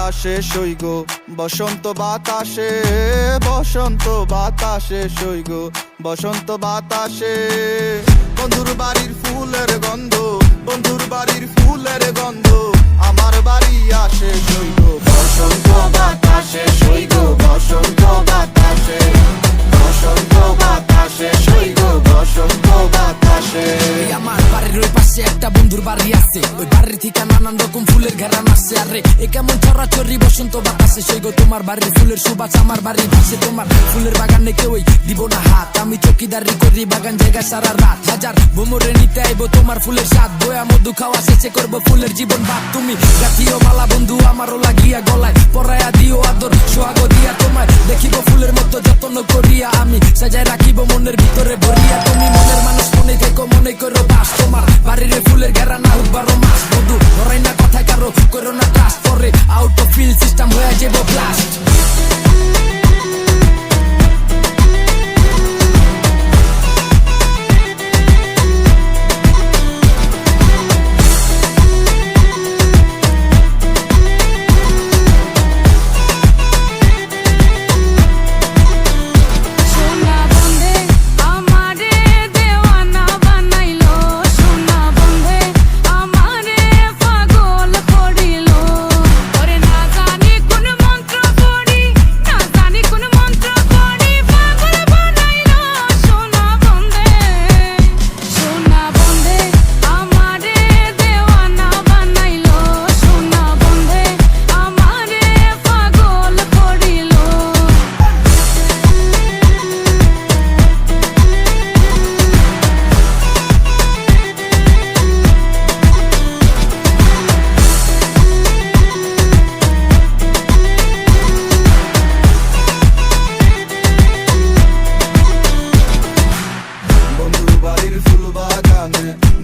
বাতাসে সইগ বসন্ত বাতাসে, বসন্ত বাতাসে সইগ বসন্ত বাতাসে। বন্ধুর বাড়ির ফুলের গন্ধ, বন্ধুর বাড়ির ফুলের গন্ধ আমার বাড়ি আসে সইগ বসন্ত বাতাসে সইগ বসন্ত বাতাসে, বসন্ত বাতাসে সইগ বসন্ত বাতাসে। আমার বাড়ির ওই পাশে একটা বন্ধুর বাড়ি আছে, ওই বাড়ির থেকে নানান রকম ফুলের ঘেরান আসছে। আরে এ কেমন চরাচরি বসন্ত বাতাসে সইগ তোমার বাড়ির ফুলের সুবাস আমার বাড়ির পাশে। তোমার ফুলের বাগানে কেউই দিব না হাত, আমি চকিদারি করি বাগান জায়গা সারা রাত। হাজার ভ্রমরে নিতে আইবো তোমার ফুলের স্বাদ, বয়া মধু খাওয়া শেষে করবো ফুলের জীবন ভাত। তুমি গাথিও মালা বন্ধু আমারও লাগিয়া গলায়, পরায়া দিও আদর সোহাগ দিয়া তোমায় দেখিব ফুলের মতো যত্ন করিয়া, আমি সাজায় রাখিব মনের ভিতরে ভরিয়া। তুমি মনের মানুষ মনে থেকো মনে করো বাস, তোমার বাড়ির ফুলের ঘেরা না হোক 12 মাস। বন্ধু ধরাই না কথা কারো করো না ক্লাস, পরে আউট অফ ফিল সিস্টেম হয়ে যাবো ব্লাস্ট।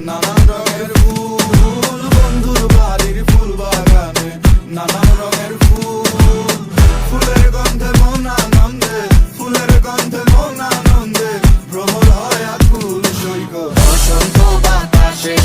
নানান রঙের ফুল, বন্ধুর বাড়ির ফুল বাগানে নানান রঙের ফুল। ফুলের গন্ধে মন আনন্দে, ফুলের গন্ধে মন আনন্দে ভ্রমর হয় আকুল সইগ বসন্ত বাতাসে।